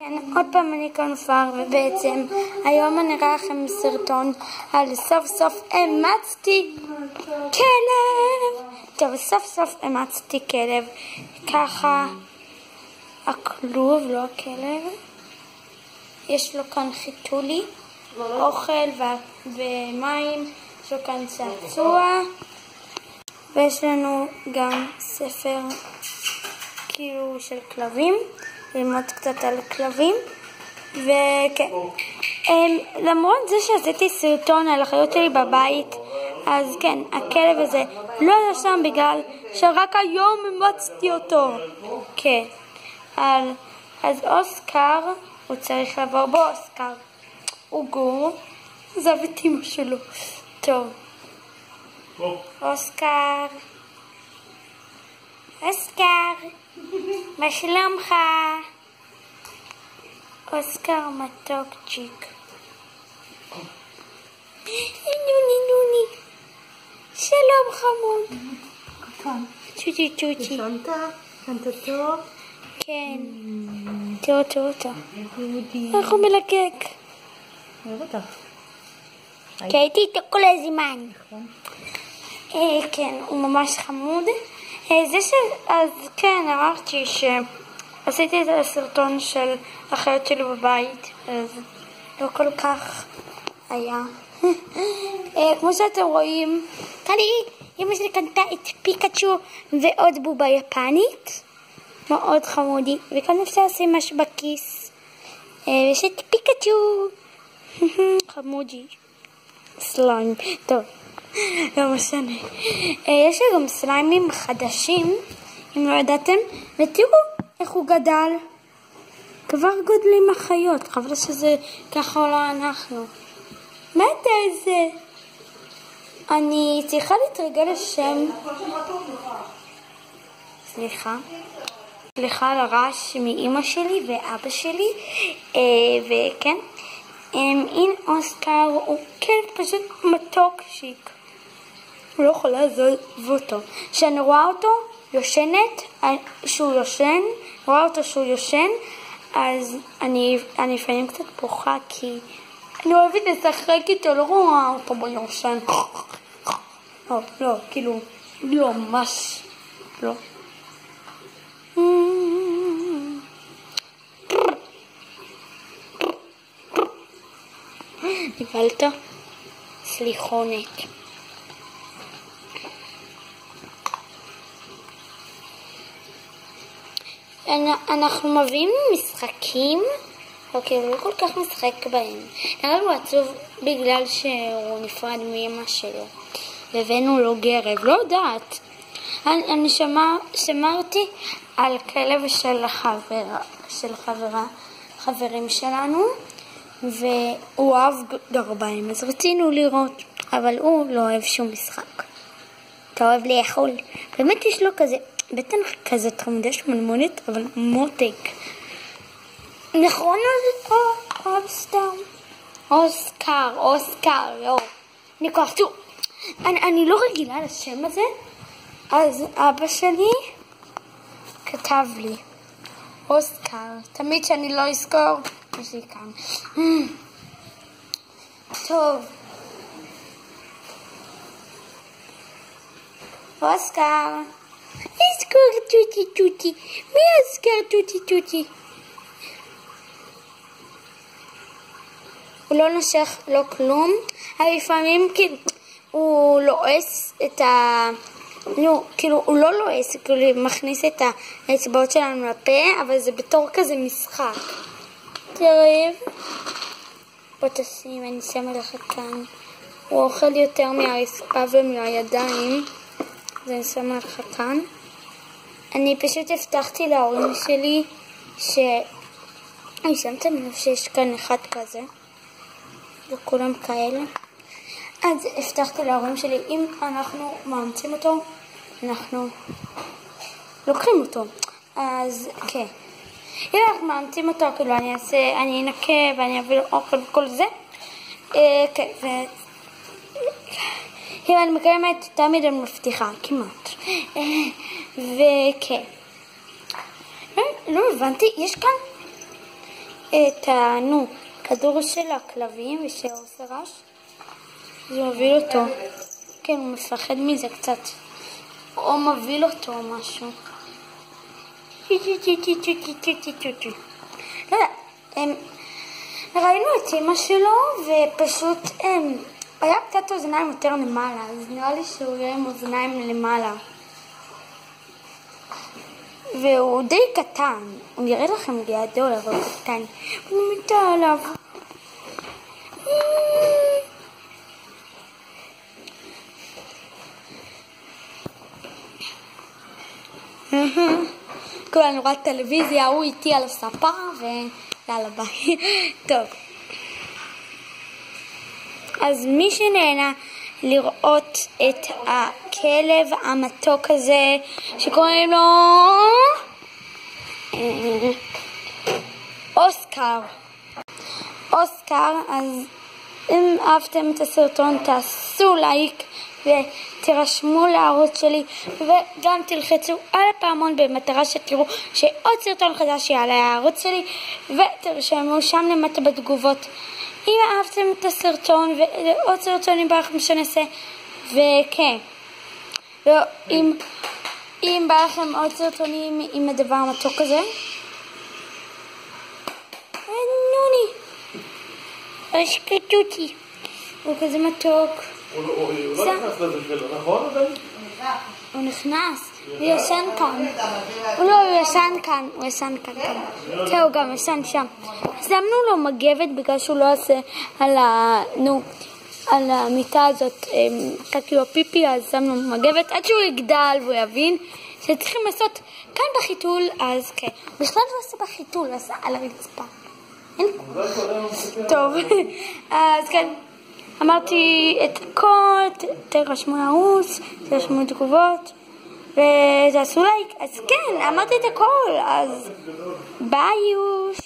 כן, עוד פעם אני כאן פר, ובעצם היום אני אראה לכם סרטון על סוף סוף אמצתי כלב. טוב, סוף סוף אמצתי כלב, ככה הכלוב, לא הכלב. יש לו כאן חיתולי, אוכל ומים, יש לו כאן צעצוע, ויש לנו גם ספר כאילו של כלבים, ללמוד קצת על כלבים. וכן, למרות זה שעשיתי סרטון על החיות שלי בבית, אז כן, הכלב הזה לא היה שם בגלל שרק היום אמצתי אותו. כן, אז אוסקר, הוא צריך לעבור בו. אוסקר הוא גור, עזב את אמא שלו. טוב, אוסקר, אוסקר, מה שלומך? אוסקר מתוקצ'יק. נוני, שלום חמוד. צ'וצ'י צ'וצ'י. ישנת? ישנת טוב? כן. תראו אותו. איך הוא מלקק. אוהב אותך. כי הייתי איתו כל הזמן. כן, הוא ממש חמוד. אז כן, אמרתי שעשיתי את הסרטון של החיות שלי בבית, אז לא כל כך היה. כמו שאתם רואים, אמא שלי קנתה את פיקאצ'ו ועוד בובה יפנית, מאוד חמודי, וכאן אפשר לשים משהו בכיס. יש את פיקאצ'ו, חמודי, סליים, טוב. לא משנה. יש לי גם סליימים חדשים, אם לא ידעתם, ותראו איך הוא גדל. כבר גודלים החיות, חבל שזה ככה לא אנחנו. מה אתה איזה? אני צריכה להתרגל לשם. סליחה על הרעש מאמא שלי ואבא שלי. וכן, הנה אוסקר, הוא כלב פשוט מתוק שיק. הוא לא יכול לעזוב אותו. כשאני רואה אותו שהוא יושן, אז אני לפעמים קצת בוכה, כי אני אוהבת לשחק איתו, לא רואה אותו ביושן. לא, כאילו, לא, ממש, לא. נבלת? סליחונת. אנחנו מביאים משחקים, אוקיי, הוא לא כל כך משחק בהם. נראה הוא עצוב בגלל שהוא נפרד מאמא שלו, והבאנו לו גרב, לא יודעת. אני שמרתי על כלב של חברים שלנו, והוא אוהב גרביים, אז רצינו לראות, אבל הוא לא אוהב שום משחק. אתה אוהב לאכול. באמת יש לו כזה בטן כזה תחמודה שמנמונת, אבל מותק. נכון, סתם. אוסקר, יו. אני לא רגילה לשם הזה, אז אבא שלי כתב לי אוסקר. תמיד שאני לא אזכור, יש לי כאן. טוב. אוסקר. אוסקר טוטי. מי אוסקר טוטי? הוא לא נושך, לא כלום, אבל לפעמים כאילו הוא לועס את הוא לא לועס, כאילו מכניס את האצבעות שלנו לפה, אבל זה בתור כזה משחק. תראה, בוא תשים, אני שמה לך כאן. הוא אוכל יותר מהרצפה ומהידיים, אז אני שמה לך כאן. אני פשוט הבטחתי להורים שלי אני שמתם לב שיש כאן אחד כזה, וכולם כאלה. אז הבטחתי להורים שלי, אם אנחנו מאמצים אותו, אנחנו לוקחים אותו. אז כן, אם אנחנו מאמצים אותו, כאילו אני אנקה ואני אביא לו אוכל וכל זה. כן, אם אני מקיימת, תמיד אני מבטיחה, כמעט. וכן, לא הבנתי, את הכדור של הכלבים ושעושה רעש. זה מוביל אותו. כן, הוא מפחד מזה קצת. או מוביל אותו או משהו. לא יודע, ראינו את אמא שלו ופשוט היה קצת אוזניים יותר למעלה, אז נראה לי שהוא יהיה עם אוזניים למעלה. והוא די קטן, הוא נראה לכם גדול אבל הוא קטן. אני מתה עליו. כולנו רואה טלוויזיה, הוא איתי על הספה ויאללה ביי. טוב, אז מי שנהנה לראות את הכלב המתוק הזה שקוראים לו אוסקר, אז אם אהבתם את הסרטון תעשו לייק ותירשמו לערוץ שלי וגם תלחצו על הפעמון במטרה שתראו שעוד סרטון חדש יעלה לערוץ שלי, ותרשמו שם למטה בתגובות אם אהבתם את הסרטון ועוד סרטונים בערכם שנעשה. וכן, אם בא לכם עוד סרטונים עם הדבר המתוק הזה, נוני השקטותי, הוא כזה מתוק. הוא לא נכנס לזה שלו, נכון? הוא נכנס, הוא ישן כאן. הוא ישן כאן. כן, הוא גם ישן שם. שמנו לו מגבת בגלל שהוא לא עושה על המיטה הזאת כאילו פיפי, אז שמנו מגבת עד שהוא יגדל והוא יבין שצריכים לעשות כאן בחיתול. אז כן, בכלל לא עושה בחיתול, עושה על הרצפה. טוב, אז כן, אמרתי את הכל, תרשמו לערוץ, תרשמו תגובות ותעשו לייק. אז כן, אמרתי את הכל, אז ביי יוש.